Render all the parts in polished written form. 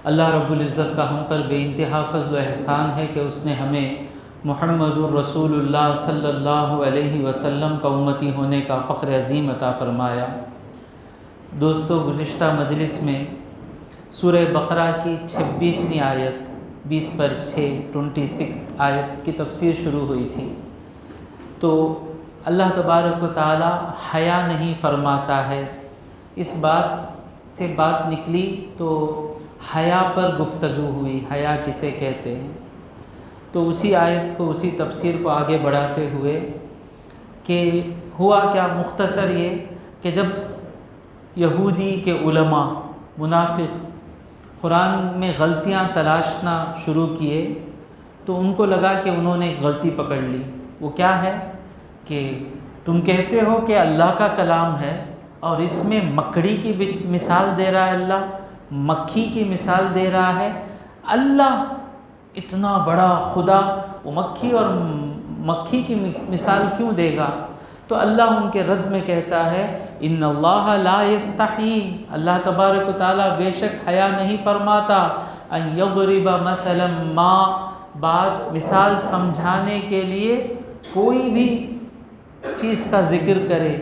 اللہ رب العزت کا ہم پر بے انتہا فضل و احسان ہے کہ اس نے ہمیں محمد الرسول اللہ صلی اللہ علیہ وسلم کا امتی ہونے کا فخر عظیم عطا فرمایا۔ دوستو، گزشتہ مجلس میں سورہ بقرہ کی 26ویں آیت 26 آیت کی تفسیر شروع ہوئی تھی۔ تو اللہ تبارک و تعالی حیا نہیں فرماتا ہے، اس بات سے بات نکلی تو حیا پر گفتگو ہوئی، حیا کسے کہتے ہیں۔ تو اسی آیت کو، اسی تفسیر کو آگے بڑھاتے ہوئے کہ ہوا کیا، مختصر یہ کہ جب یہودی کے علماء منافق قرآن میں غلطیاں تلاشنا شروع کیے تو ان کو لگا کہ انہوں نے ایک غلطی پکڑ لی۔ وہ کیا ہے کہ تم کہتے ہو کہ اللہ کا کلام ہے اور اس میں مکڑی کی مثال دے رہا ہے، اللہ مکھی کی مثال دے رہا ہے۔ اللہ اتنا بڑا خدا وہ مکھی کی مثال کیوں دے گا؟ تو اللہ ان کے رد میں کہتا ہے ان اللہ لا یستحی، اللہ تبارک و تعالیٰ بے شک حیا نہیں فرماتا ان یضرب مثلا ما، بات مثال سمجھانے کے لیے کوئی بھی چیز کا ذکر کرے،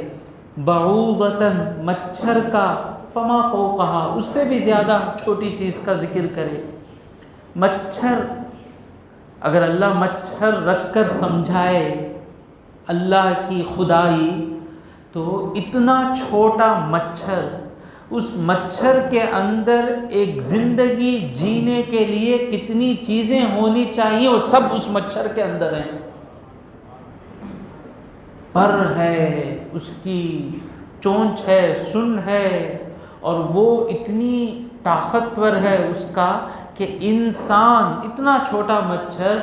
بعوضۃ مچھر کا، فما فوقہا اس سے بھی زیادہ چھوٹی چیز کا ذکر کرے۔ مچھر، اگر اللہ مچھر رکھ کر سمجھائے اللہ کی خدائی تو اتنا چھوٹا مچھر، اس مچھر کے اندر ایک زندگی جینے کے لیے کتنی چیزیں ہونی چاہیے وہ سب اس مچھر کے اندر ہیں۔ پر ہے، اس کی چونچ ہے، سن ہے، اور وہ اتنی طاقتور ہے اس کا کہ انسان، اتنا چھوٹا مچھر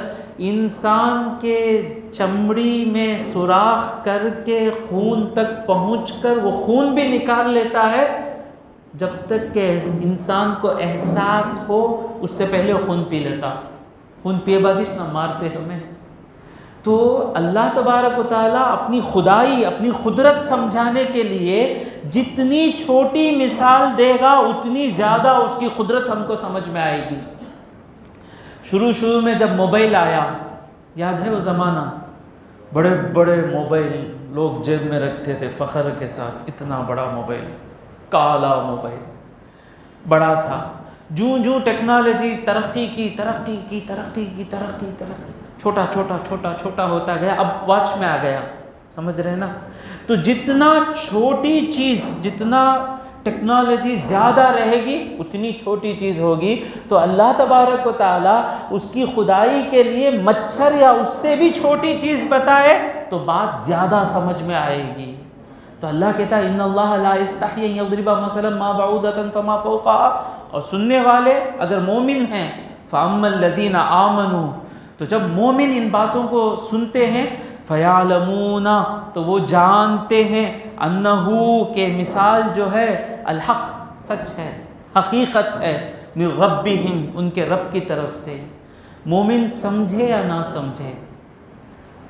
انسان کے چمڑی میں سوراخ کر کے خون تک پہنچ کر وہ خون بھی نکال لیتا ہے، جب تک کہ انسان کو احساس ہو اس سے پہلے وہ خون پی لیتا۔ خون پیے بادش نہ مارتے ہمیں۔ تو اللہ تبارک و تعالیٰ اپنی خدائی، اپنی قدرت سمجھانے کے لیے جتنی چھوٹی مثال دے گا اتنی زیادہ اس کی قدرت ہم کو سمجھ میں آئے گی۔ شروع میں جب موبائل آیا، یاد ہے وہ زمانہ، بڑے بڑے موبائل لوگ جیب میں رکھتے تھے فخر کے ساتھ، اتنا بڑا موبائل، کالا موبائل بڑا تھا۔ جوں ٹیکنالوجی ترقی کی، چھوٹا ہوتا گیا، اب واچ میں آ گیا، سمجھ رہے نا؟ تو جتنا چھوٹی چیز، جتنا ٹیکنالوجی زیادہ رہے گی اتنی چھوٹی چیز ہوگی۔ تو اللہ تبارک و تعالیٰ اس کی خدائی کے لیے مچھر یا اس سے بھی چھوٹی چیز بتائے تو بات زیادہ سمجھ میں آئے گی۔ تو اللہ کہتا ہے ان اللہ لا یستحی ان یضرب مثلا ما بعوضۃ فما فوقہا، اور سننے والے اگر مومن ہیں فاما الذین آمنوا، تو جب مومن ان باتوں کو سنتے ہیں فیعلمون، تو وہ جانتے ہیں انہو، کہ مثال جو ہے الحق، سچ ہے، حقیقت ہے، من ربہم، ان کے رب کی طرف سے۔ مومن سمجھے یا نہ سمجھے،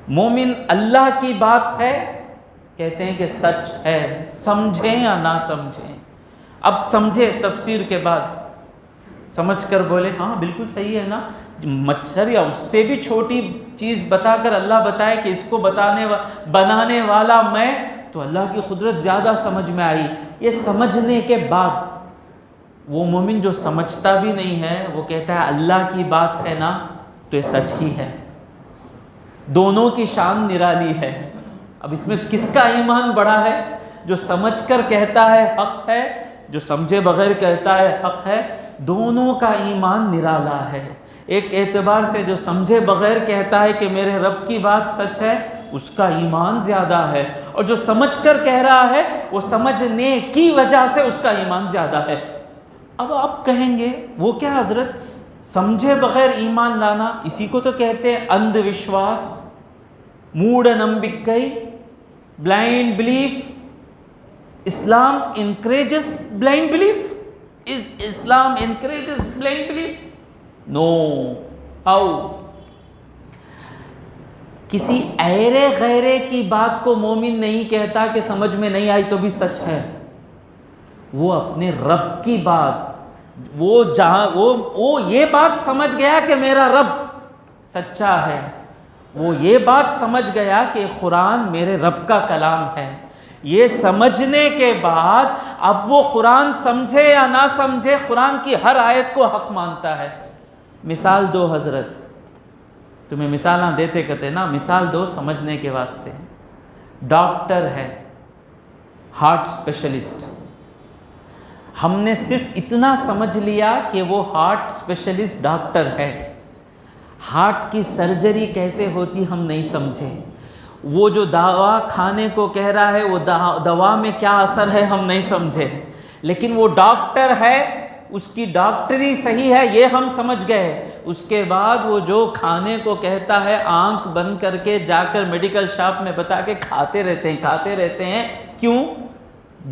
مومن اللہ کی بات ہے کہتے ہیں کہ سچ ہے، سمجھیں یا نہ سمجھیں۔ اب سمجھے تفسیر کے بعد، سمجھ کر بولے ہاں بالکل صحیح ہے نا، مچھر یا اس سے بھی چھوٹی چیز بتا کر اللہ بتائے کہ اس کو بنانے والا میں، تو اللہ کی قدرت زیادہ سمجھ میں آئی۔ یہ سمجھنے کے بعد وہ مومن جو سمجھتا بھی نہیں ہے وہ کہتا ہے اللہ کی بات ہے نا تو یہ سچ ہی ہے۔ دونوں کی شان نرالی ہے۔ اب اس میں کس کا ایمان بڑا ہے؟ جو سمجھ کر کہتا ہے حق ہے، جو سمجھے بغیر کہتا ہے حق ہے، دونوں کا ایمان نرالا ہے۔ ایک اعتبار سے جو سمجھے بغیر کہتا ہے کہ میرے رب کی بات سچ ہے، اس کا ایمان زیادہ ہے، اور جو سمجھ کر کہہ رہا ہے وہ سمجھنے کی وجہ سے اس کا ایمان زیادہ ہے۔ اب آپ کہیں گے وہ کیا حضرت، سمجھے بغیر ایمان لانا، اسی کو تو کہتے ہیں اندھ وشواس، mood نمبکئی، blind belief. Islam encourages blind belief? Is Islam encourages blind belief? No. How? کسی ایرے غیرے کی بات کو مومن نہیں کہتا کہ سمجھ میں نہیں آئی تو بھی سچ ہے، وہ اپنے رب کی بات وہ جہاں وہ یہ بات سمجھ گیا کہ میرا رب سچا ہے، وہ یہ بات سمجھ گیا کہ قرآن میرے رب کا کلام ہے، یہ سمجھنے کے بعد اب وہ قرآن سمجھے یا نہ سمجھے قرآن کی ہر آیت کو حق مانتا ہے۔ مثال دو حضرت، تمہیں مثالاں دیتے کہتے نا، مثال دو سمجھنے کے واسطے۔ ڈاکٹر ہے، ہارٹ اسپیشلسٹ، ہم نے صرف اتنا سمجھ لیا کہ وہ ہارٹ اسپیشلسٹ ڈاکٹر ہے، ہارٹ کی سرجری کیسے ہوتی ہم نہیں سمجھے، وہ جو دوا کھانے کو کہہ رہا ہے وہ دوا میں کیا اثر ہے ہم نہیں سمجھے، لیکن وہ ڈاکٹر ہے، اس کی ڈاکٹری صحیح ہے یہ ہم سمجھ گئے۔ اس کے بعد وہ جو کھانے کو کہتا ہے آنکھ بند کر کے جا کر میڈیکل شاپ میں بتا کے کھاتے رہتے ہیں، کیوں؟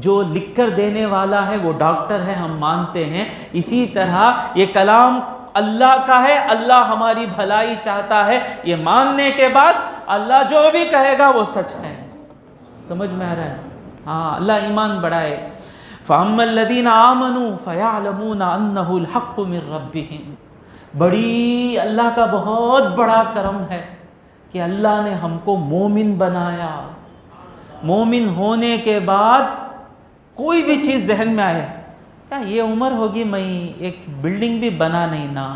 جو لکھ کر دینے والا ہے وہ ڈاکٹر ہے، ہم مانتے ہیں۔ اسی طرح یہ کلام اللہ کا ہے، اللہ ہماری بھلائی چاہتا ہے، یہ ماننے کے بعد اللہ جو بھی کہے گا وہ سچ ہے۔ سمجھ میں آ رہا ہے؟ ہاں، اللہ ایمان بڑھائے۔ فَأَمَّا الَّذِينَ آمَنُوا فَيَعْلَمُونَ أَنَّهُ الْحَقُّ مِنْ رَبِّهِمْ۔ بڑی اللہ کا بہت بڑا کرم ہے کہ اللہ نے ہم کو مومن بنایا۔ مومن ہونے کے بعد کوئی بھی چیز ذہن میں آئے، کیا یہ عمر ہوگی میں ایک بلڈنگ بھی بنا نہیں نا،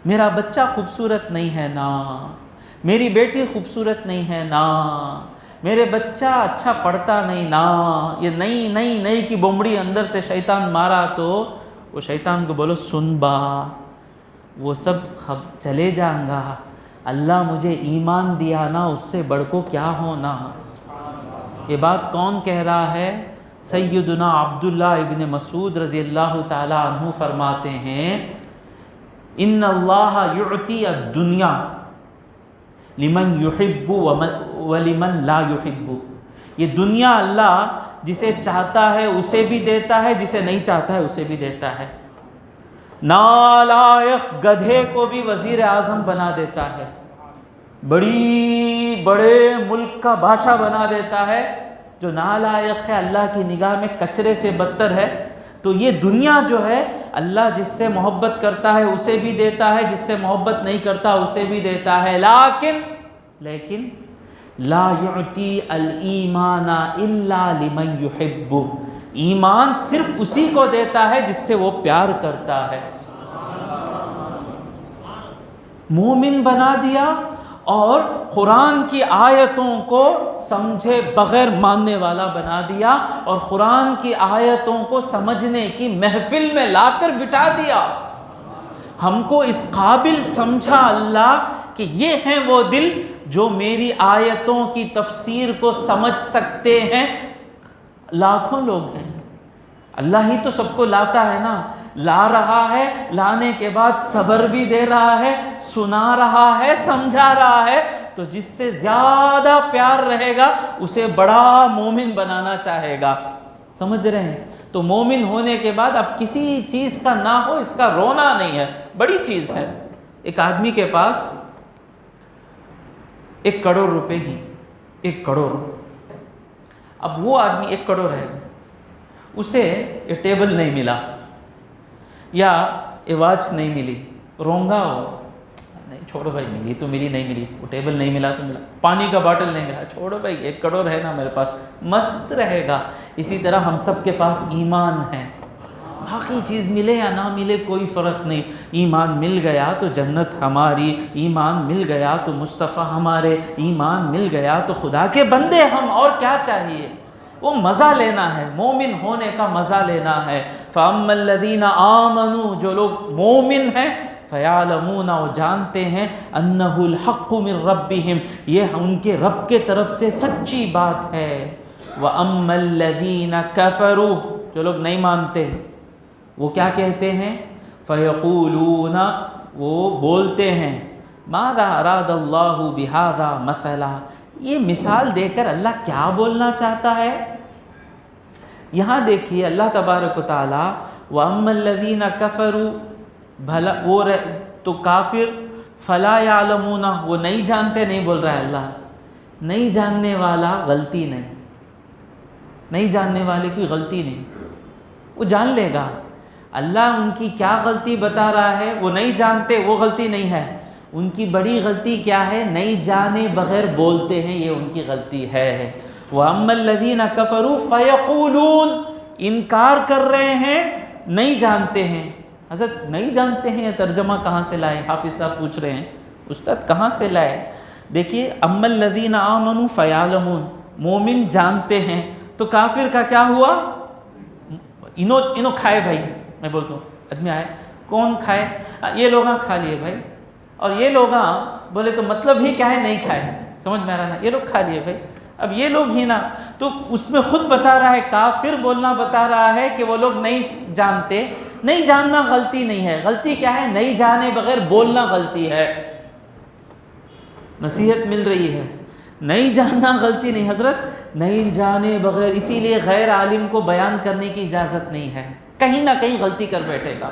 میرا بچہ خوبصورت نہیں ہے نا، میری بیٹی خوبصورت نہیں ہے نا، میرے بچہ اچھا پڑھتا نہیں نا، یہ نئی کی بومڑی اندر سے شیطان مارا تو وہ شیطان کو بولو سن با، وہ سب چلے جائیں گا، اللہ مجھے ایمان دیا نا، اس سے بڑھ کو کیا ہونا۔ یہ بات کون کہہ رہا ہے؟ سیدنا عبداللہ ابن مسعود رضی اللہ تعالی عنہ فرماتے ہیں، ان اللہ یعطی الدنیا لمن یحب ولمن لا یحب۔ یہ دنیا اللہ جسے چاہتا ہے اسے بھی دیتا ہے، جسے نہیں چاہتا ہے اسے بھی دیتا ہے۔ نالائق گدھے کو بھی وزیر اعظم بنا دیتا ہے، بڑے ملک کا بادشاہ بنا دیتا ہے۔ جو نالائق ہے اللہ کی نگاہ میں کچرے سے بدتر ہے۔ تو یہ دنیا جو ہے اللہ جس سے محبت کرتا ہے اسے بھی دیتا ہے، جس سے محبت نہیں کرتا اسے بھی دیتا ہے، لیکن لا یعطی الایمان الا لمن یحب۔ ایمان صرف اسی کو دیتا ہے جس سے وہ پیار کرتا ہے۔ مومن بنا دیا اور قرآن کی آیتوں کو سمجھے بغیر ماننے والا بنا دیا، اور قرآن کی آیتوں کو سمجھنے کی محفل میں لا کر بٹھا دیا۔ ہم کو اس قابل سمجھا اللہ کہ یہ ہیں وہ دل جو میری آیتوں کی تفسیر کو سمجھ سکتے ہیں۔ لاکھوں لوگ ہیں، اللہ ہی تو سب کو لاتا ہے نا، لا رہا ہے، لانے کے بعد صبر بھی دے رہا ہے، سنا رہا ہے، سمجھا رہا ہے۔ تو جس سے زیادہ پیار رہے گا اسے بڑا مومن بنانا چاہے گا۔ سمجھ رہے ہیں؟ تو مومن ہونے کے بعد اب کسی چیز کا نہ ہو، اس کا رونا نہیں ہے، بڑی چیز ہے۔ ایک آدمی کے پاس 1 کروڑ روپے ہی، 1 کروڑ۔ اب وہ آدمی 1 کروڑ ہے، اسے یہ ٹیبل نہیں ملا یا یہ واچ نہیں ملی، رونگا ہو، نہیں چھوڑو بھائی، ملی تو ملی، نہیں ملی، وہ ٹیبل نہیں ملا تو ملا، پانی کا باٹل نہیں ملا، چھوڑو بھائی 1 کروڑ ہے نا میرے پاس، مست رہے گا۔ اسی طرح ہم سب کے پاس ایمان ہے، باقی چیز ملے یا نہ ملے کوئی فرق نہیں، ایمان مل گیا تو جنت ہماری، ایمان مل گیا تو مصطفیٰ ہمارے، ایمان مل گیا تو خدا کے بندے ہم، اور کیا چاہیے؟ وہ مزہ لینا ہے، مومن ہونے کا مزہ لینا ہے۔ فَأَمَّا الَّذِينَ آمَنُوا، جو لوگ مومن ہیں، فَيَعْلَمُونَ، وہ جانتے ہیں، أَنَّهُ الْحَقُّ مِنْ رَبِّهِمْ، یہ ان کے رب کے طرف سے سچی بات ہے۔ وَأَمَّا الَّذِينَ كَفَرُوا، جو لوگ نہیں مانتے وہ کیا کہتے ہیں؟ فَيَقُولُونَ، وہ بولتے ہیں، مَاذَا أَرَادَ اللَّهُ بِهَذَا مَثَلًا، یہ مثال دے کر اللہ کیا بولنا چاہتا ہے؟ یہاں دیکھیے اللہ تبارک و تعالیٰ وَأَمَّا الَّذِينَ كَفَرُوا، بھلا وہ تو کافر، فَلَا يَعْلَمُونَ، وہ نہیں جانتے، نہیں بول رہا ہے اللہ۔ نہیں جاننے والا غلطی نہیں جاننے والے کی غلطی نہیں، وہ جان لے گا۔ اللہ ان کی کیا غلطی بتا رہا ہے؟ وہ نہیں جانتے، وہ غلطی نہیں ہے. ان کی بڑی غلطی کیا ہے؟ نہیں جانے بغیر بولتے ہیں، یہ ان کی غلطی ہے. وَأَمَّا الَّذِينَ كَفَرُوا فَيَقُولُونَ، انکار کر رہے ہیں، نہیں جانتے ہیں. حضرت نہیں جانتے ہیں، یہ ترجمہ کہاں سے لائے؟ حافظ صاحب پوچھ رہے ہیں استاد کہاں سے لائے؟ دیکھیے اَمَّا الَّذِينَ آمَنُوا فَيَعْلَمُونَ، مومن جانتے ہیں، تو کافر کا کیا ہوا؟ انہوں کھائے بھائی، میں بولتا ہوں آدمی آئے، کون کھائے؟ یہ لوگاں کھا لیے بھائی، اور یہ لوگاں بولے تو مطلب ہی کیا ہے؟ نہیں کھائے. سمجھ میں آ رہا ہے؟ یہ لوگ کھا لیے بھائی، اب یہ لوگ ہی نا. تو اس میں خود بتا رہا ہے، کافر بولنا بتا رہا ہے کہ وہ لوگ نہیں جانتے. نہیں جاننا غلطی نہیں ہے، غلطی کیا ہے؟ نہیں جانے بغیر بولنا غلطی ہے. نصیحت مل رہی ہے، نہیں جاننا غلطی نہیں حضرت، نہیں جانے بغیر. اسی لیے غیر عالم کو بیان کرنے کی اجازت نہیں ہے، کہیں نہ کہیں غلطی کر بیٹھے گا،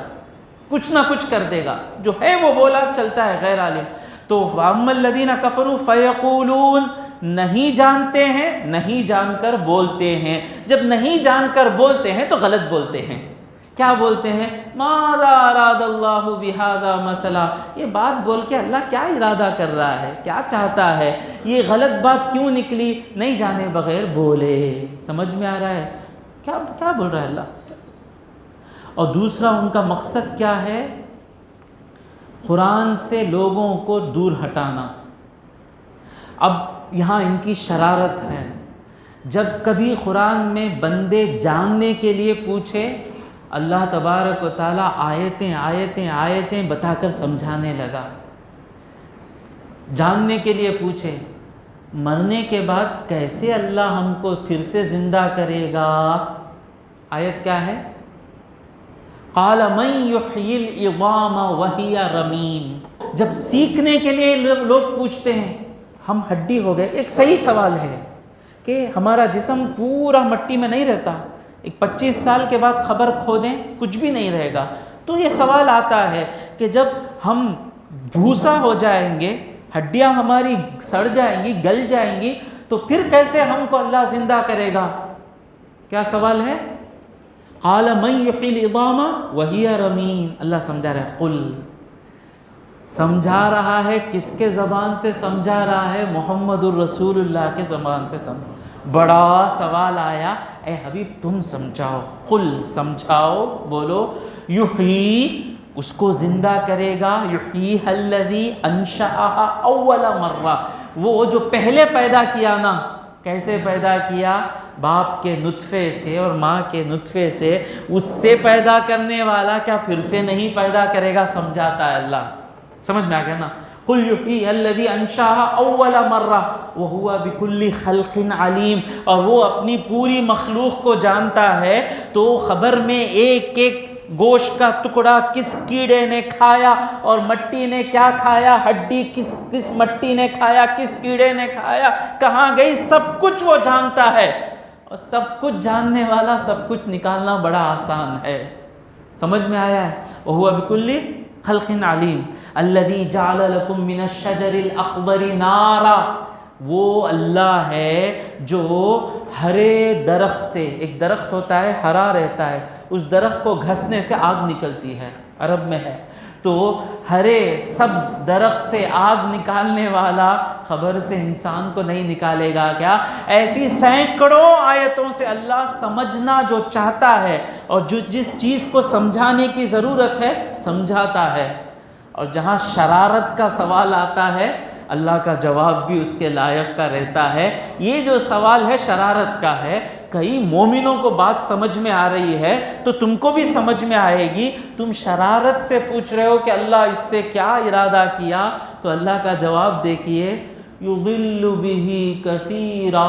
کچھ نہ کچھ کر دے گا، جو ہے وہ بولا چلتا ہے غیر عالم. تو وَأَمَّا الَّذِينَ كَفَرُوا فَيَقُولُونَ، نہیں جانتے ہیں، نہیں جان کر بولتے ہیں. جب نہیں جان کر بولتے ہیں تو غلط بولتے ہیں. کیا بولتے ہیں؟ ماذا اراد اللہ بہذا مثلا، یہ بات بول کے اللہ کیا ارادہ کر رہا ہے، کیا چاہتا ہے، یہ غلط بات کیوں نکلی؟ نہیں جانے بغیر بولے. سمجھ میں آ رہا ہے کیا بول رہا ہے اللہ؟ اور دوسرا ان کا مقصد کیا ہے؟ قرآن سے لوگوں کو دور ہٹانا. اب یہاں ان کی شرارت ہے، جب کبھی قرآن میں بندے جاننے کے لیے پوچھے، اللہ تبارک و تعالیٰ آیتیں بتا کر سمجھانے لگا. جاننے کے لیے پوچھے، مرنے کے بعد کیسے اللہ ہم کو پھر سے زندہ کرے گا؟ آیت کیا ہے؟ قال من یحیی العظام وہی رمیم. جب سیکھنے کے لیے لوگ پوچھتے ہیں، ہم ہڈی ہو گئے. ایک صحیح سوال ہے کہ ہمارا جسم پورا مٹی میں نہیں رہتا، ایک 25 سال کے بعد خبر کھو دیں کچھ بھی نہیں رہے گا. تو یہ سوال آتا ہے کہ جب ہم بھوسا ہو جائیں گے، ہڈیاں ہماری سڑ جائیں گی، گل جائیں گی، تو پھر کیسے ہم کو اللہ زندہ کرے گا؟ کیا سوال ہے؟ قال من یحیی العظام وہی رمیم. اللہ سمجھا رہا ہے، قل، سمجھا رہا ہے کس کے زبان سے سمجھا رہا ہے؟ محمد الرسول اللہ کے زبان سے سمجھا. بڑا سوال آیا، اے حبیب تم سمجھاؤ. قل، سمجھاؤ، بولو. یحیی، اس کو زندہ کرے گا. یحیی الذی انشأہا اول مرہ، وہ جو پہلے پیدا کیا نا. کیسے پیدا کیا؟ باپ کے نطفے سے اور ماں کے نطفے سے. اس سے پیدا کرنے والا کیا پھر سے نہیں پیدا کرے گا؟ سمجھاتا ہے اللہ. سمجھ میں آ گیا نا؟ قل یحیی الذی انشأہا اول مرہ وہو بکل خلق علیم. اور وہ اپنی پوری مخلوق کو جانتا ہے. تو خبر میں ایک ایک گوشت کا ٹکڑا کس کیڑے نے کھایا، اور مٹی نے کیا کھایا، ہڈی کس مٹی نے کھایا، کس کیڑے نے کھایا، کہاں گئی، سب کچھ وہ جانتا ہے. اور سب کچھ جاننے والا سب کچھ نکالنا بڑا آسان ہے. سمجھ میں آیا ہے؟ وہو بکل خلق علیم. الذی جعل لکم من الشجر الاخضر نارا، وہ اللہ ہے جو ہرے درخت سے، ایک درخت ہوتا ہے ہرا رہتا ہے، اس درخت کو گھسنے سے آگ نکلتی ہے، عرب میں ہے. تو ہرے سبز درخت سے آگ نکالنے والا خبر سے انسان کو نہیں نکالے گا کیا؟ ایسی سینکڑوں آیتوں سے اللہ سمجھنا جو چاہتا ہے اور جس چیز کو سمجھانے کی ضرورت ہے سمجھاتا ہے. اور جہاں شرارت کا سوال آتا ہے اللہ کا جواب بھی اس کے لائق کا رہتا ہے. یہ جو سوال ہے شرارت کا ہے. کئی مومنوں کو بات سمجھ میں آ رہی ہے تو تم کو بھی سمجھ میں آئے گی. تم شرارت سے پوچھ رہے ہو کہ اللہ اس سے کیا ارادہ کیا، تو اللہ کا جواب دیکھیے، یضل بہ کثیرا.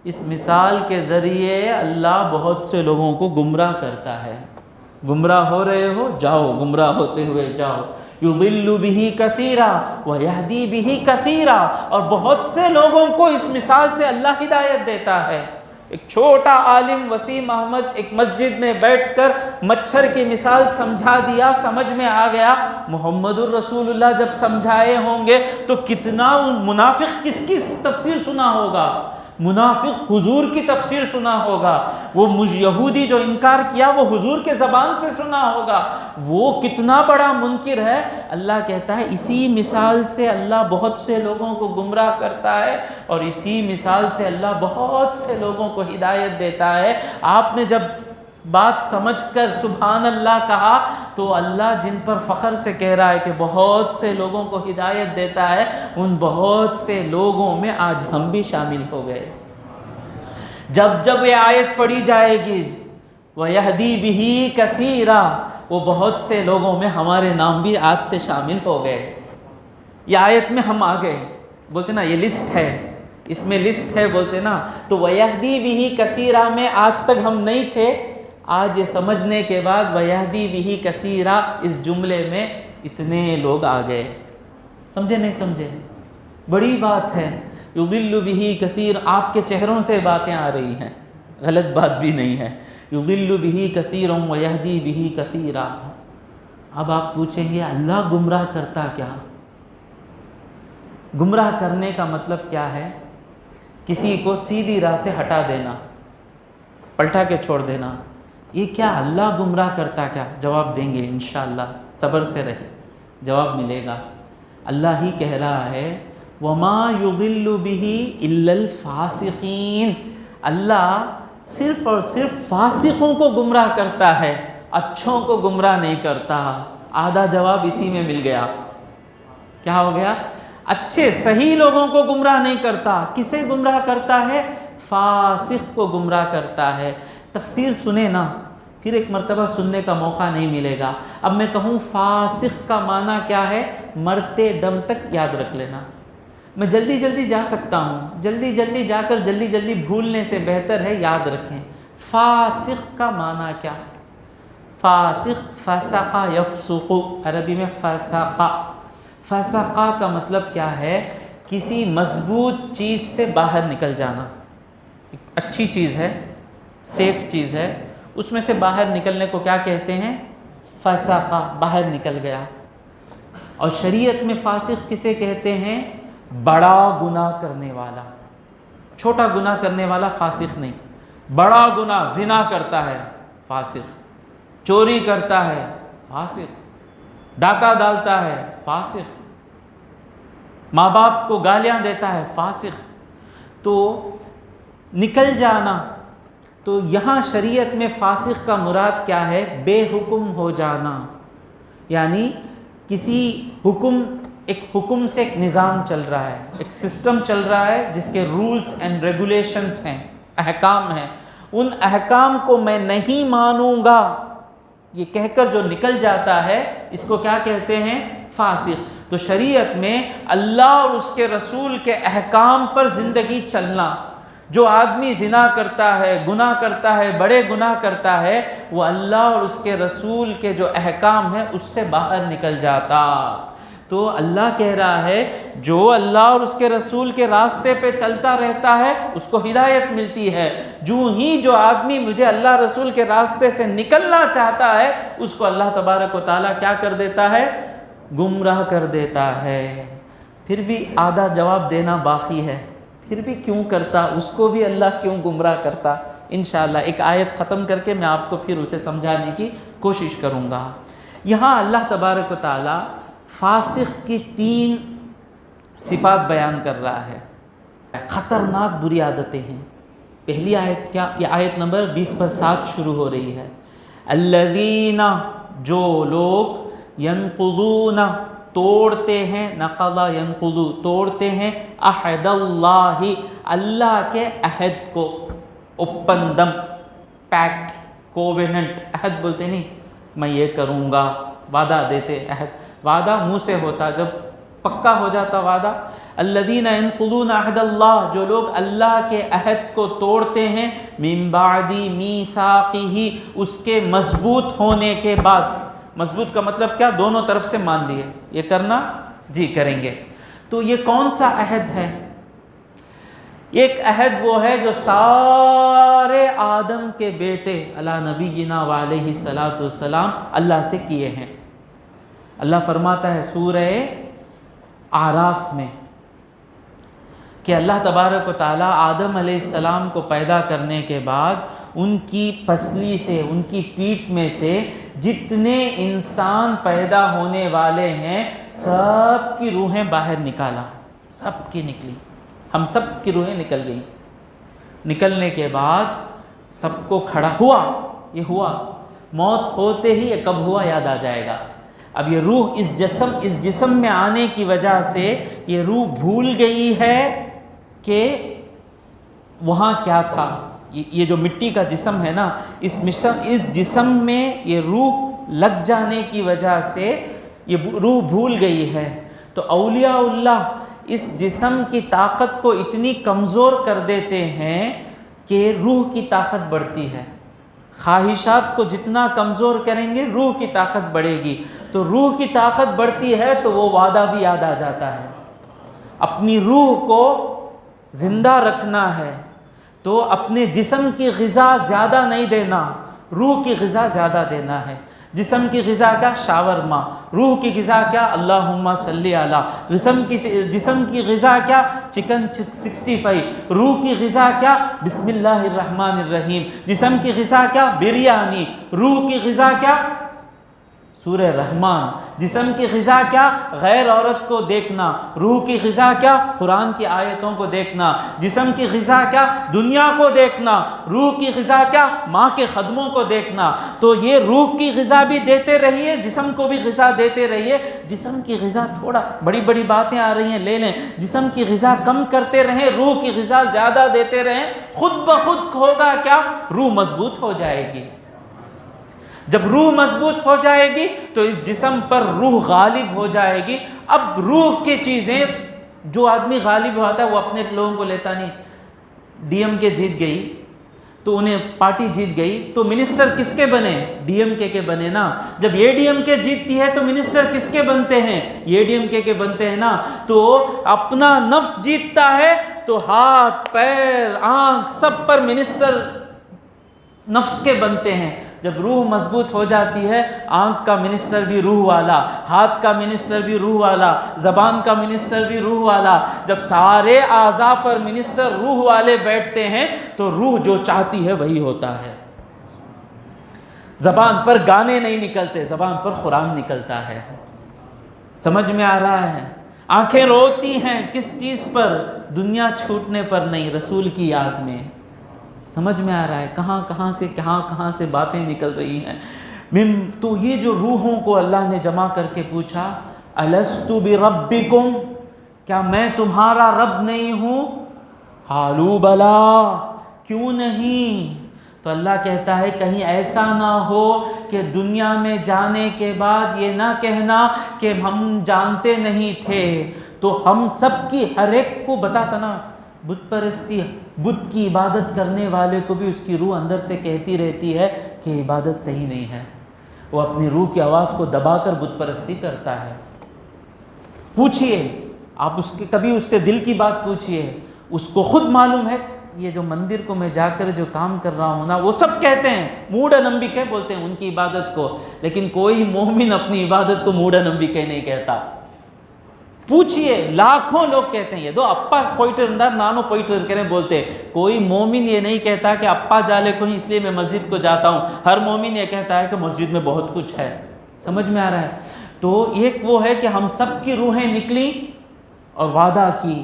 اس مثال کے ذریعے اللہ بہت سے لوگوں کو گمراہ کرتا ہے. گمراہ ہو رہے ہو، جاؤ گمراہ ہوتے ہوئے جاؤ. یضل بہ کثیرا ویہدی بہ کثیرا. اور بہت سے لوگوں کو اس مثال سے اللہ ہدایت دیتا ہے. ایک چھوٹا عالم وسیم احمد ایک مسجد میں بیٹھ کر مچھر کی مثال سمجھا دیا، سمجھ میں آ گیا. محمد الرسول اللہ جب سمجھائے ہوں گے تو کتنا منافق کس کی تفسیر سنا ہوگا. منافق حضور کی تفسیر سنا ہوگا، وہ یہودی جو انکار کیا وہ حضور کے زبان سے سنا ہوگا، وہ کتنا بڑا منکر ہے۔ اللہ کہتا ہے اسی مثال سے اللہ بہت سے لوگوں کو گمراہ کرتا ہے، اور اسی مثال سے اللہ بہت سے لوگوں کو ہدایت دیتا ہے۔ آپ نے جب بات سمجھ کر سبحان اللہ کہا تو اللہ جن پر فخر سے کہہ رہا ہے کہ بہت سے لوگوں کو ہدایت دیتا ہے، ان بہت سے لوگوں میں آج ہم بھی شامل ہو گئے۔ جب جب یہ آیت پڑھی جائے گی وَيَهْدِي بِهِ كَثِيرًا، وہ بہت سے لوگوں میں ہمارے نام بھی آج سے شامل ہو گئے۔ یہ آیت میں ہم آ گئے، بولتے نا یہ لسٹ ہے، اس میں لسٹ ہے بولتے نا، تو وَيَهْدِي بِهِ كَثِيرًا میں آج تک ہم نہیں تھے، آج یہ سمجھنے کے بعد وَيَهْدِي بِهِ كَثِيرًا اس جملے میں اتنے لوگ آ گئے۔ سمجھے نہیں سمجھے؟ بڑی بات ہے۔ يُضِلُّ بِهِ كَثِيرًا، آپ کے چہروں سے باتیں آ رہی ہیں، غلط بات بھی نہیں ہے۔ يُضِلُّ بِهِ كَثِيرًا وَيَهْدِي بِهِ كَثِيرًا۔ اب آپ پوچھیں گے اللہ گمراہ کرتا کیا؟ گمراہ کرنے کا مطلب کیا ہے؟ کسی کو سیدھی راہ سے ہٹا دینا، پلٹا کے چھوڑ دینا، یہ کیا اللہ گمراہ کرتا کیا؟ جواب دیں گے انشاءاللہ، صبر سے رہے، جواب ملے گا۔ اللہ ہی کہہ رہا ہے وَمَا يُضِلُّ بِهِ إِلَّا الْفَاسِقِينَ، اللہ صرف اور صرف فاسقوں کو گمراہ کرتا ہے، اچھوں کو گمراہ نہیں کرتا۔ آدھا جواب اسی میں مل گیا۔ کیا ہو گیا؟ اچھے صحیح لوگوں کو گمراہ نہیں کرتا، کسے گمراہ کرتا ہے؟ فاسق کو گمراہ کرتا ہے۔ تفسیر سنیں نا، پھر ایک مرتبہ سننے کا موقع نہیں ملے گا۔ اب میں کہوں فاسق کا معنی کیا ہے، مرتے دم تک یاد رکھ لینا۔ میں جلدی جلدی جا سکتا ہوں، جلدی جلدی جا کر جلدی جلدی بھولنے سے بہتر ہے یاد رکھیں۔ فاسق کا معنی کیا؟ فاسق فسق یفسق، عربی میں فسق۔ فسق کا مطلب کیا ہے؟ کسی مضبوط چیز سے باہر نکل جانا، اچھی چیز ہے، سیف چیز ہے، اس میں سے باہر نکلنے کو کیا کہتے ہیں؟ فسق، باہر نکل گیا۔ اور شریعت میں فاسق کسے کہتے ہیں؟ بڑا گناہ کرنے والا۔ چھوٹا گناہ کرنے والا فاسق نہیں، بڑا گناہ زنا کرتا ہے فاسق، چوری کرتا ہے فاسق، ڈاکہ ڈالتا ہے فاسق، ماں باپ کو گالیاں دیتا ہے فاسق۔ تو نکل جانا، تو یہاں شریعت میں فاسق کا مراد کیا ہے؟ بے حکم ہو جانا، یعنی کسی حکم، ایک حکم سے ایک نظام چل رہا ہے، ایک سسٹم چل رہا ہے جس کے رولز اینڈ ریگولیشنز ہیں، احکام ہیں، ان احکام کو میں نہیں مانوں گا یہ کہہ کر جو نکل جاتا ہے اس کو کیا کہتے ہیں؟ فاسق۔ تو شریعت میں اللہ اور اس کے رسول کے احکام پر زندگی چلنا، جو آدمی زنا کرتا ہے، گناہ کرتا ہے، بڑے گناہ کرتا ہے، وہ اللہ اور اس کے رسول کے جو احکام ہیں اس سے باہر نکل جاتا۔ تو اللہ کہہ رہا ہے جو اللہ اور اس کے رسول کے راستے پہ چلتا رہتا ہے اس کو ہدایت ملتی ہے، جو آدمی مجھے اللہ رسول کے راستے سے نکلنا چاہتا ہے اس کو اللہ تبارک و تعالیٰ کیا کر دیتا ہے؟ گمراہ کر دیتا ہے۔ پھر بھی آدھا جواب دینا باقی ہے، پھر بھی کیوں کرتا؟ اس کو بھی اللہ کیوں گمراہ کرتا؟ انشاءاللہ ایک آیت ختم کر کے میں آپ کو پھر اسے سمجھانے کی کوشش کروں گا۔ یہاں اللہ تبارک و تعالیٰ فاسق کی 3 صفات بیان کر رہا ہے، خطرناک بری عادتیں ہیں۔ پہلی آیت کیا؟ یہ آیت نمبر 20/7 شروع ہو رہی ہے۔ الذین، جو لوگ، ینقضون، توڑتے ہیں، نقض ینقض، توڑتے ہیں، عہد اللہ، اللہ کے عہد کو، اوپندم، پیکٹ، کووننٹ، عہد بولتے نہیں، میں یہ کروں گا، وعدہ دیتے، عہد، وعدہ منہ سے ہوتا جب پکا ہو جاتا وعدہ۔ الذین ینقضون عہد اللہ، جو لوگ اللہ کے عہد کو توڑتے ہیں، من بعد میثاقہ، اس کے مضبوط ہونے کے بعد۔ مضبوط کا مطلب کیا؟ دونوں طرف سے مان لیے یہ کرنا، جی کریں گے۔ تو یہ کون سا عہد ہے؟ ایک عہد وہ ہے جو سارے آدم کے بیٹے علی نبینا وعلیہ الصلاۃ والسلام اللہ سے کیے ہیں۔ اللہ فرماتا ہے سورہ اعراف میں کہ اللہ تبارک و تعالیٰ آدم علیہ السلام کو پیدا کرنے کے بعد ان کی پسلی سے، ان کی پیٹھ میں سے جتنے انسان پیدا ہونے والے ہیں سب کی روحیں باہر نکالا، سب کی نکلی، ہم سب کی روحیں نکل گئیں۔ نکلنے کے بعد سب کو کھڑا ہوا، یہ ہوا، موت ہوتے ہی یہ کب ہوا یاد آ جائے گا۔ اب یہ روح اس جسم میں آنے کی وجہ سے یہ روح بھول گئی ہے کہ وہاں کیا تھا۔ یہ جو مٹی کا جسم ہے نا، اس جسم میں یہ روح لگ جانے کی وجہ سے یہ روح بھول گئی ہے۔ تو اولیاء اللہ اس جسم کی طاقت کو اتنی کمزور کر دیتے ہیں کہ روح کی طاقت بڑھتی ہے۔ خواہشات کو جتنا کمزور کریں گے روح کی طاقت بڑھے گی، تو روح کی طاقت بڑھتی ہے تو وہ وعدہ بھی یاد آ جاتا ہے۔ اپنی روح کو زندہ رکھنا ہے تو اپنے جسم کی غذا زیادہ نہیں دینا، روح کی غذا زیادہ دینا ہے۔ جسم کی غذا کیا؟ شاورما۔ روح کی غذا کیا؟ اللہم صلی علی۔ جسم کی غذا کیا؟ چکن 65۔ روح کی غذا کیا؟ بسم اللہ الرحمن الرحیم۔ جسم کی غذا کیا؟ بریانی۔ روح کی غذا کیا؟ سورہ رحمان۔ جسم کی غذا کیا؟ غیر عورت کو دیکھنا۔ روح کی غذا کیا؟ قرآن کی آیتوں کو دیکھنا۔ جسم کی غذا کیا؟ دنیا کو دیکھنا۔ روح کی غذا کیا؟ ماں کے خدموں کو دیکھنا۔ تو یہ روح کی غذا بھی دیتے رہیے، جسم کو بھی غذا دیتے رہیے۔ جسم کی غذا تھوڑا بڑی بڑی باتیں آ رہی ہیں لے لیں، جسم کی غذا کم کرتے رہیں، روح کی غذا زیادہ دیتے رہیں، خود بخود ہوگا کیا؟ روح مضبوط ہو جائے گی۔ جب روح مضبوط ہو جائے گی تو اس جسم پر روح غالب ہو جائے گی۔ اب روح کی چیزیں، جو آدمی غالب ہوتا ہے وہ اپنے لوگوں کو لیتا نہیں۔ ڈی ایم کے جیت گئی تو انہیں پارٹی جیت گئی تو منسٹر کس کے بنے؟ ڈی ایم کے بنے نا۔ جب یہ ڈی ایم کے جیتتی ہے تو منسٹر کس کے بنتے ہیں؟ یہ ڈی ایم کے بنتے ہیں نا۔ تو اپنا نفس جیتتا ہے تو ہاتھ، پیر، آنکھ سب پر منسٹر نفس کے بنتے ہیں۔ جب روح مضبوط ہو جاتی ہے، آنکھ کا منسٹر بھی روح والا، ہاتھ کا منسٹر بھی روح والا، زبان کا منسٹر بھی روح والا۔ جب سارے اعضاء پر منسٹر روح والے بیٹھتے ہیں تو روح جو چاہتی ہے وہی ہوتا ہے۔ زبان پر گانے نہیں نکلتے، زبان پر قرآن نکلتا ہے۔ سمجھ میں آ رہا ہے؟ آنکھیں روتی ہیں کس چیز پر؟ دنیا چھوٹنے پر نہیں، رسول کی یاد میں۔ سمجھ میں آ رہا ہے کہاں سے باتیں نکل رہی ہیں۔ تو یہ جو روحوں کو اللہ نے جمع کر کے پوچھا، الست بربکم، کیا میں تمہارا رب نہیں ہوں؟ قالوا بلا، کیوں نہیں؟ تو اللہ کہتا ہے کہیں ایسا نہ ہو کہ دنیا میں جانے کے بعد یہ نہ کہنا کہ ہم جانتے نہیں تھے۔ تو ہم سب کی، ہر ایک کو بتاتا نا، بت پرستی، بت کی عبادت کرنے والے کو بھی اس کی روح اندر سے کہتی رہتی ہے کہ عبادت صحیح نہیں ہے، وہ اپنی روح کی آواز کو دبا کر بت پرستی کرتا ہے۔ پوچھئے آپ کبھی اس سے دل کی بات پوچھئے، اس کو خود معلوم ہے یہ جو مندر کو میں جا کر جو کام کر رہا ہوں نا، وہ سب کہتے ہیں موڈھنمبکے بولتے ہیں ان کی عبادت کو، لیکن کوئی مومن اپنی عبادت کو موڈھنمبکے نہیں کہتا۔ پوچھئے، لاکھوں لوگ کہتے ہیں یہ دو اپا پوئٹر اندر نانو پوئٹر کریں بولتے، کوئی مومن یہ نہیں کہتا کہ اپا جالے کو ہی اس لیے میں مسجد کو جاتا ہوں۔ ہر مومن یہ کہتا ہے کہ مسجد میں بہت کچھ ہے۔ سمجھ میں آ رہا ہے؟ تو ایک وہ ہے کہ ہم سب کی روحیں نکلی اور وعدہ کی،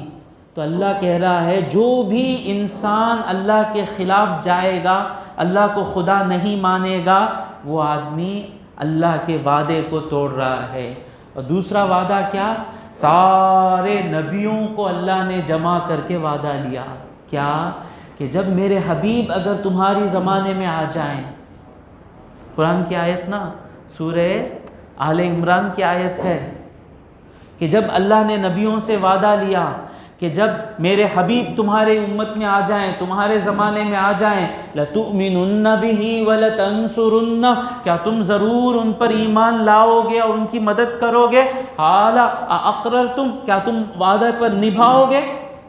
تو اللہ کہہ رہا ہے جو بھی انسان اللہ کے خلاف جائے گا، اللہ کو خدا نہیں مانے گا، وہ آدمی اللہ کے وعدے کو توڑ رہا ہے۔ اور دوسرا وعدہ کیا؟ سارے نبیوں کو اللہ نے جمع کر کے وعدہ لیا، کیا؟ کہ جب میرے حبیب اگر تمہاری زمانے میں آ جائیں، قرآن کی آیت نا، سورہ آل عمران کی آیت ہے کہ جب اللہ نے نبیوں سے وعدہ لیا کہ جب میرے حبیب تمہارے امت میں آ جائیں، تمہارے زمانے میں آ جائیں، لَتُؤْمِنُنَّ بِهِ وَلَتَنْصُرُنَّ، کیا تم ضرور ان پر ایمان لاؤ گے اور ان کی مدد کرو گے؟ قَالَ أَأَقْرَرْتُمْ، کیا تم وعدے پر نبھاؤ گے؟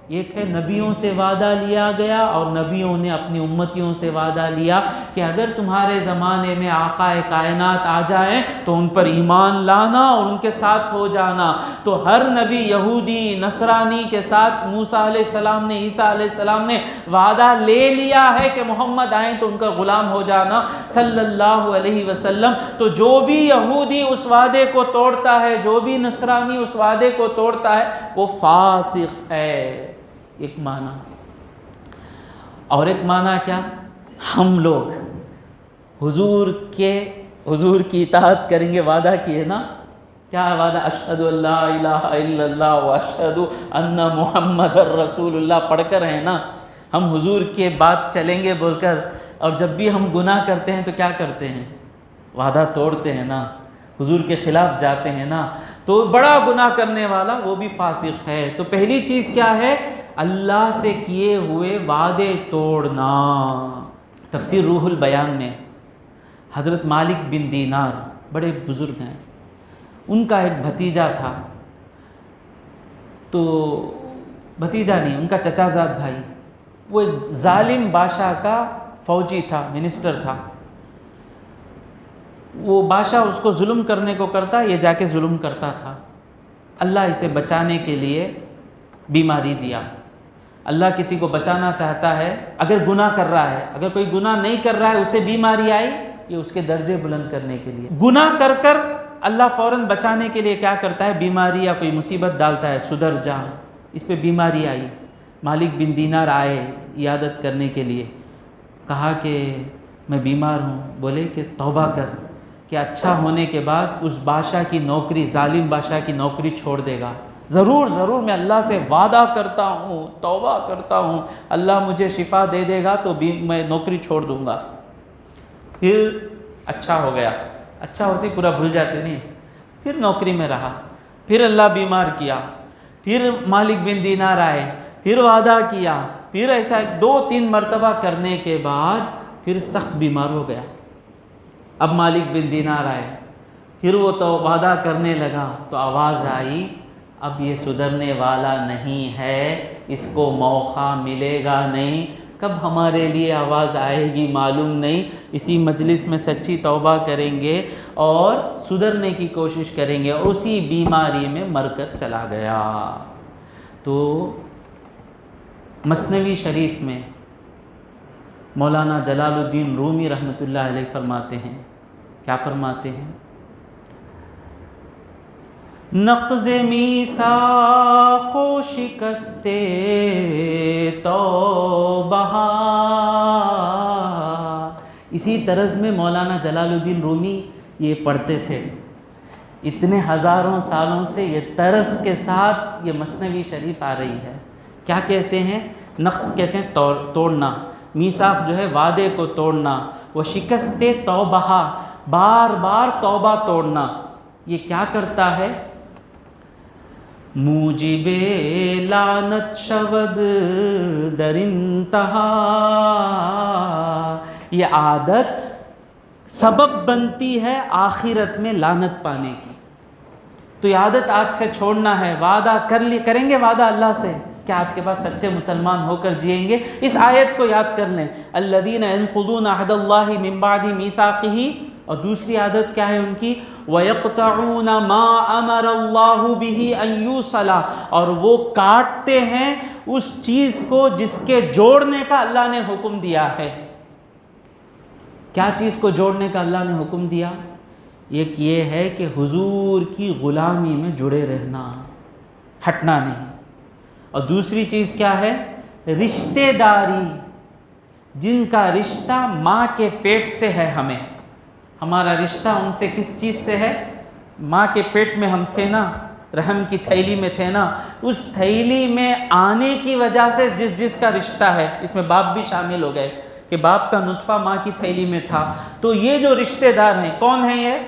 ایک ہے نبیوں سے وعدہ لیا گیا اور نبیوں نے اپنی امتیوں سے وعدہ لیا کہ اگر تمہارے زمانے میں آقا کائنات آ جائیں تو ان پر ایمان لانا اور ان کے ساتھ ہو جانا۔ تو ہر نبی یہودی نصرانی کے ساتھ موسیٰ علیہ السلام نے، عیسیٰ علیہ السلام نے وعدہ لے لیا ہے کہ محمد آئیں تو ان کا غلام ہو جانا صلی اللہ علیہ وسلم۔ تو جو بھی یہودی اس وعدے کو توڑتا ہے، جو بھی نصرانی اس وعدے کو توڑتا ہے، وہ فاسق ہے، ایک معنی۔ اور ایک معنی کیا؟ ہم لوگ حضور کی اطاعت کریں گے، وعدہ کیے نا، کیا وعدہ؟ اشہد ان لا الہ الا اللہ واشہد ان محمد رسول اللہ پڑھ کر ہیں نا، ہم حضور کے بات چلیں گے بول کر۔ اور جب بھی ہم گناہ کرتے ہیں تو کیا کرتے ہیں؟ وعدہ توڑتے ہیں نا، حضور کے خلاف جاتے ہیں نا، تو بڑا گناہ کرنے والا وہ بھی فاسق ہے۔ تو پہلی چیز کیا ہے؟ اللہ سے کیے ہوئے وعدے توڑنا۔ تفسیر روح البیان میں حضرت مالک بن دینار بڑے بزرگ ہیں، ان کا ایک بھتیجا تھا، تو بھتیجا نہیں، ان کا چچا زاد بھائی، وہ ایک ظالم بادشاہ کا فوجی تھا، منسٹر تھا۔ وہ بادشاہ اس کو ظلم کرنے کو کرتا، یہ جا کے ظلم کرتا تھا۔ اللہ اسے بچانے کے لیے بیماری دیا۔ اللہ کسی کو بچانا چاہتا ہے، اگر گناہ کر رہا ہے، اگر کوئی گناہ نہیں کر رہا ہے اسے بیماری آئی، یہ اس کے درجے بلند کرنے کے لیے۔ گناہ کر کر اللہ فوراً بچانے کے لیے کیا کرتا ہے؟ بیماری یا کوئی مصیبت ڈالتا ہے، سدھر جا، اس پہ بیماری آئی۔ مالک بن دینار آئے عیادت کرنے کے لیے، کہا کہ میں بیمار ہوں۔ بولے کہ توبہ کر، کہ اچھا ہونے کے بعد اس بادشاہ کی نوکری، ظالم بادشاہ کی نوکری چھوڑ دے گا۔ ضرور ضرور، میں اللہ سے وعدہ کرتا ہوں، توبہ کرتا ہوں، اللہ مجھے شفا دے دے گا تو بھی میں نوکری چھوڑ دوں گا۔ پھر اچھا ہو گیا، اچھا ہوتی پورا بھول جاتے نہیں، پھر نوکری میں رہا، پھر اللہ بیمار کیا، پھر مالک بن دینار آئے، پھر وعدہ کیا، پھر ایسا 2-3 مرتبہ کرنے کے بعد پھر سخت بیمار ہو گیا۔ اب مالک بن دینار آئے، پھر وہ تو وعدہ کرنے لگا، تو آواز آئی اب یہ سدھرنے والا نہیں ہے، اس کو موقع ملے گا نہیں، کب ہمارے لیے آواز آئے گی معلوم نہیں۔ اسی مجلس میں سچی توبہ کریں گے اور سدھرنے کی کوشش کریں گے، اور اسی بیماری میں مر کر چلا گیا۔ تو مثنوی شریف میں مولانا جلال الدین رومی رحمۃ اللہ علیہ فرماتے ہیں، کیا فرماتے ہیں؟ نقض میثاق و شکست توبہ۔ اسی طرز میں مولانا جلال الدین رومی یہ پڑھتے تھے، اتنے ہزاروں سالوں سے یہ طرز کے ساتھ یہ مثنوی شریف آ رہی ہے۔ کیا کہتے ہیں؟ نقض کہتے ہیں توڑنا، میثاق جو ہے وعدے کو توڑنا، وہ شکست توبہ، بار بار توبہ توڑنا۔ یہ کیا کرتا ہے؟ موجب لعنت شود در انتہا، یہ عادت سبب بنتی ہے آخرت میں لعنت پانے کی۔ تو یہ عادت آج سے چھوڑنا ہے۔ وعدہ کریں گے وعدہ اللہ سے، کیا آج کے بعد سچے مسلمان ہو کر جئیں گے؟ اس آیت کو یاد کر لیں، الذین ينقضون عہد اللہ من بعد میثاقہ، اور دوسری عادت کیا ہے ان کی؟ وَيَقْطَعُونَ مَا أَمَرَ اللَّهُ بِهِ أَن يُوصَلَ، اور وہ کاٹتے ہیں اس چیز کو جس کے جوڑنے کا اللہ نے حکم دیا ہے۔ کیا چیز کو جوڑنے کا اللہ نے حکم دیا؟ ایک یہ ہے کہ حضور کی غلامی میں جڑے رہنا، ہٹنا نہیں۔ اور دوسری چیز کیا ہے؟ رشتہ داری، جن کا رشتہ ماں کے پیٹ سے ہے، ہمارا رشتہ ان سے کس چیز سے ہے؟ ماں کے پیٹ میں ہم تھے نا، رحم کی تھیلی میں تھے نا، اس تھیلی میں آنے کی وجہ سے جس کا رشتہ ہے، اس میں باپ بھی شامل ہو گئے کہ باپ کا نطفہ ماں کی تھیلی میں تھا۔ تو یہ جو رشتہ دار ہیں، کون ہیں یہ؟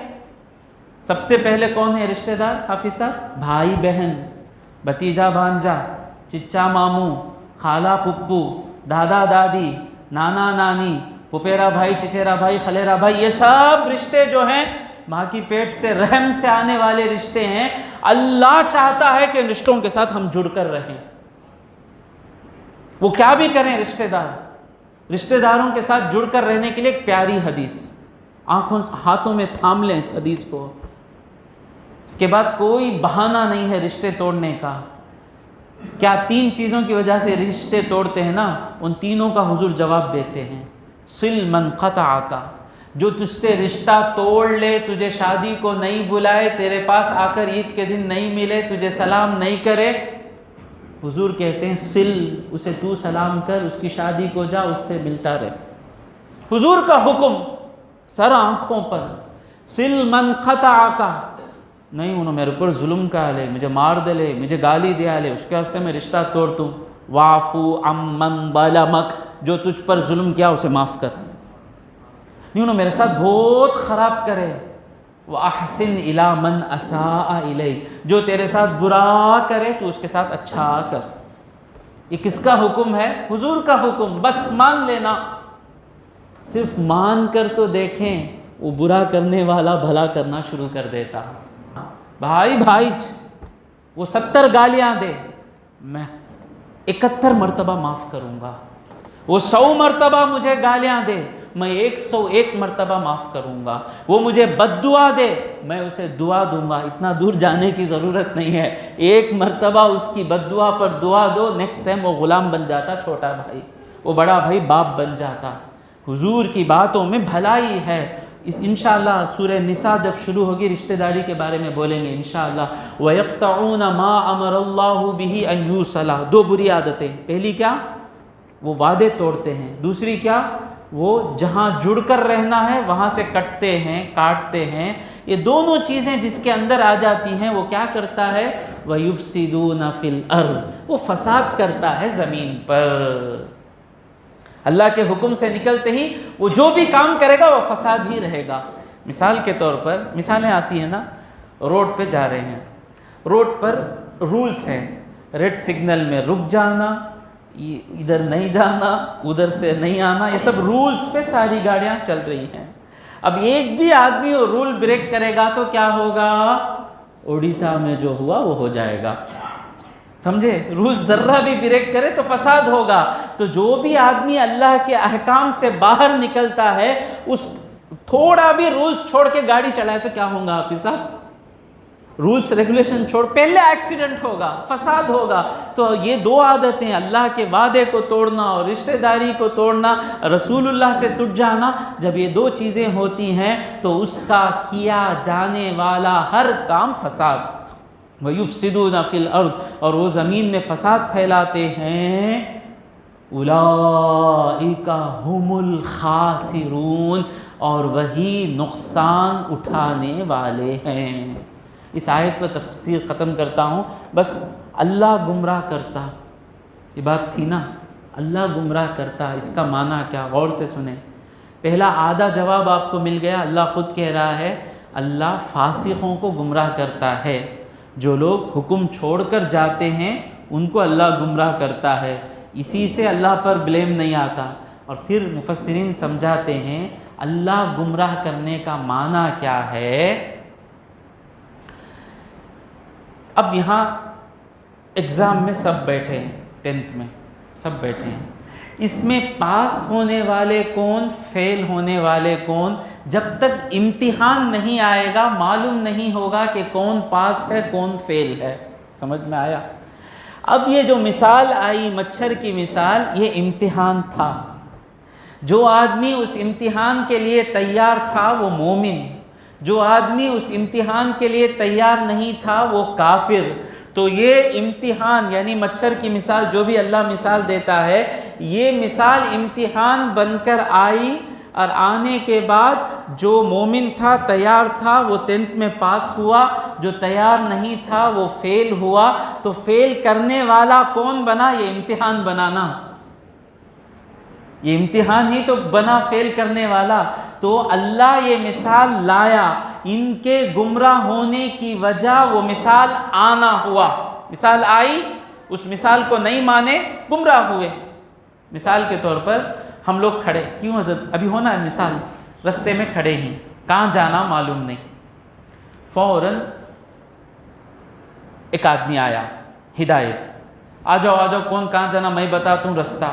سب سے پہلے کون ہے رشتہ دار حافظ صاحب؟ بھائی بہن، بھتیجا بھانجا، چچا ماموں، خالہ پھپھو، دادا دادی، نانا نانی، پپیرا بھائی، چچیرا بھائی، خلیرا بھائی، یہ سب رشتے جو ہیں ماں کی پیٹ سے رحم سے آنے والے رشتے ہیں۔ اللہ چاہتا ہے کہ رشتوں کے ساتھ ہم جڑ کر رہیں۔ وہ کیا بھی کریں رشتہ داروں کے ساتھ جڑ کر رہنے کے لیے ایک پیاری حدیث، ہاتھوں میں تھام لیں اس حدیث کو، اس کے بعد کوئی بہانہ نہیں ہے رشتے توڑنے کا۔ کیا 3 چیزوں کی وجہ سے رشتے توڑتے ہیں نا، ان تینوں کا حضور جواب دیتے ہیں۔ صل من قطعک، جو تجھ سے رشتہ توڑ لے، تجھے شادی کو نہیں بلائے، تیرے پاس آ کر عید کے دن نہیں ملے، تجھے سلام نہیں کرے، حضور کہتے ہیں سل، اسے تو سلام کر، اس کی شادی کو جا، اس سے ملتا رہے۔ حضور کا حکم سر آنکھوں پر، سل من قطعک، نہیں انہوں میرے اوپر ظلم کا لے، مجھے مار دے لے، مجھے گالی دیا لے، اس کے واسطے میں رشتہ توڑ دوں۔ وَاعْفُ عَمَّنْ ظَلَمَكَ، جو تجھ پر ظلم کیا اسے معاف کر، نہیں انہوں میرے ساتھ بہت خراب کرے۔ وَأَحْسِنْ إِلَىٰ مَنْ أَسَاءَ إِلَيْكَ، جو تیرے ساتھ برا کرے تو اس کے ساتھ اچھا کر۔ یہ کس کا حکم ہے؟ حضور کا حکم، بس مان لینا۔ صرف مان کر تو دیکھیں، وہ برا کرنے والا بھلا کرنا شروع کر دیتا۔ بھائی وہ 70 گالیاں دے، میں 71 مرتبہ معاف کروں گا۔ وہ 100 مرتبہ مجھے گالیاں دے، میں 101 مرتبہ معاف کروں گا۔ وہ مجھے بد دعا دے، میں اسے دعا دوں گا۔ اتنا دور جانے کی ضرورت نہیں ہے، 1 مرتبہ اس کی بد دعا پر دعا دو، نیکسٹ ٹائم وہ غلام بن جاتا چھوٹا بھائی، وہ بڑا بھائی باپ بن جاتا۔ حضور کی باتوں میں بھلائی ہے۔ انشاءاللہ سورہ نساء جب شروع ہوگی رشتہ داری کے بارے میں بولیں گے انشاءاللہ۔ وَيَقْطَعُونَ مَا أَمَرَ اللَّهُ بِهِ أَن يُوصَلَ، 2 بری عادتیں۔ پہلی کیا؟ وہ وعدے توڑتے ہیں۔ دوسری کیا؟ وہ جہاں جڑ کر رہنا ہے وہاں سے کٹتے ہیں، کاٹتے ہیں۔ یہ دونوں چیزیں جس کے اندر آ جاتی ہیں وہ کیا کرتا ہے؟ وَيُفْسِدُونَ فِي الْأَرْضِ، وہ فساد کرتا ہے زمین پر۔ اللہ کے حکم سے نکلتے ہی وہ جو بھی کام کرے گا وہ فساد ہی رہے گا۔ مثال کے طور پر مثالیں آتی ہیں نا، روڈ پہ جا رہے ہیں، روڈ پر رولز ہیں، ریڈ سگنل میں رک جانا، ادھر نہیں جانا، ادھر سے نہیں آنا، یہ سب رولز پہ ساری گاڑیاں چل رہی ہیں۔ اب ایک بھی آدمی وہ رول بریک کرے گا تو کیا ہوگا؟ اڑیسہ میں جو ہوا وہ ہو جائے گا، سمجھے؟ رولز ذرہ بھی بریک کرے تو فساد ہوگا۔ تو جو بھی آدمی اللہ کے احکام سے باہر نکلتا ہے، اس تھوڑا بھی رولز چھوڑ کے گاڑی چلائے تو کیا ہوگا حافظ صاحب؟ رولز ریگولیشن چھوڑ، پہلے ایکسیڈنٹ ہوگا، فساد ہوگا۔ تو یہ 2 عادتیں، اللہ کے وعدے کو توڑنا اور رشتہ داری کو توڑنا، رسول اللہ سے ٹوٹ جانا، جب یہ 2 چیزیں ہوتی ہیں تو اس کا کیا جانے والا ہر کام فساد۔ وَيُفْسِدُونَ فِي الْأَرْضِ، اور وہ زمین میں فساد پھیلاتے ہیں۔ اولئک هم الخاسرون، اور وہی نقصان اٹھانے والے ہیں۔ اس آیت پر تفسیر ختم کرتا ہوں۔ بس اللہ گمراہ کرتا، یہ بات تھی نا، اللہ گمراہ کرتا، اس کا معنی کیا؟ غور سے سنیں۔ پہلا آدھا جواب آپ کو مل گیا، اللہ خود کہہ رہا ہے اللہ فاسقوں کو گمراہ کرتا ہے، جو لوگ حکم چھوڑ کر جاتے ہیں ان کو اللہ گمراہ کرتا ہے، اسی سے اللہ پر بلیم نہیں آتا۔ اور پھر مفسرین سمجھاتے ہیں اللہ گمراہ کرنے کا معنی کیا ہے۔ اب یہاں ایگزام میں سب بیٹھے ہیں، 10th میں سب بیٹھے ہیں، اس میں پاس ہونے والے کون، فیل ہونے والے کون؟ جب تک امتحان نہیں آئے گا معلوم نہیں ہوگا کہ کون پاس ہے کون فیل ہے۔ سمجھ میں آیا؟ اب یہ جو مثال آئی مچھر کی مثال، یہ امتحان تھا۔ جو آدمی اس امتحان کے لیے تیار تھا وہ مومن، جو آدمی اس امتحان کے لیے تیار نہیں تھا وہ کافر۔ تو یہ امتحان یعنی مچھر کی مثال جو بھی اللہ مثال دیتا ہے، یہ مثال امتحان بن کر آئی، اور آنے کے بعد جو مومن تھا تیار تھا وہ 10th میں پاس ہوا، جو تیار نہیں تھا وہ فیل ہوا۔ تو فیل کرنے والا کون بنا؟ یہ امتحان بنانا، یہ امتحان ہی تو بنا فیل کرنے والا۔ تو اللہ یہ مثال لایا، ان کے گمراہ ہونے کی وجہ وہ مثال آنا ہوا۔ مثال آئی، اس مثال کو نہیں مانے، گمراہ ہوئے۔ مثال کے طور پر ہم لوگ کھڑے، کیوں حضرت ابھی ہونا ہے مثال، رستے میں کھڑے ہیں، کہاں جانا معلوم نہیں، فوراً ایک آدمی آیا، ہدایت، آ جاؤ کون کہاں جانا میں بتاتا ہوں رستہ.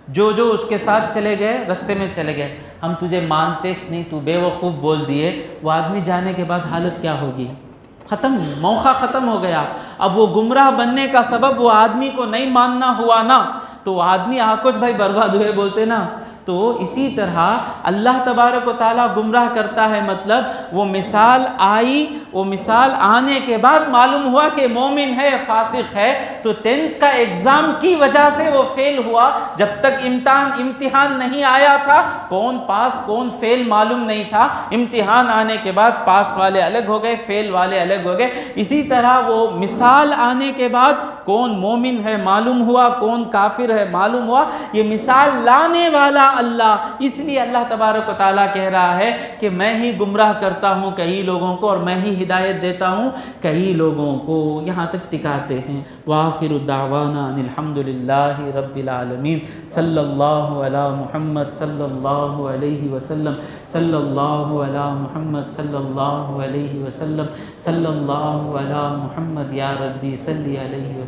جو اس کے ساتھ چلے گئے رستے میں چلے گئے. ہم تجھے مانتے نہیں، تو بے وقوف بول دیے. وہ آدمی جانے کے بعد حالت کیا ہوگی؟ ختم، موقع ختم ہو گیا. اب وہ گمراہ بننے کا سبب وہ آدمی کو نہیں ماننا ہوا نا، تو وہ آدمی آکوچ بھائی برباد ہوئے بولتے نا. تو اسی طرح اللہ تبارک و تعالیٰ گمراہ کرتا ہے، مطلب وہ مثال آئی، وہ مثال آنے کے بعد معلوم ہوا کہ مومن ہے فاسق ہے، تو 10th کا ایگزام کی وجہ سے وہ فیل ہوا. جب تک امتحان نہیں آیا تھا، کون پاس کون فیل معلوم نہیں تھا. امتحان آنے کے بعد پاس والے الگ ہو گئے، فیل والے الگ ہو گئے. اسی طرح وہ مثال آنے کے بعد کون مومن ہے معلوم ہوا، کون کافر ہے معلوم ہوا. یہ مثال لانے والا اللہ، اس لیے اللہ تبارک و تعالیٰ کہہ رہا ہے کہ میں ہی گمراہ کرتا ہوں کئی لوگوں کو اور میں ہی ہدایت دیتا ہوں کئی لوگوں کو. یہاں تک ٹکاتے ہیں. وآخر الدعوانا ان الحمد للہ رب العالمین. صلی اللہ علی محمد صلی اللہ علیہ وسلم. صلی اللہ علی محمد صلی اللہ علیہ وسلم. صلی اللہ علی محمد یا ربی صلی علیہ وسلم.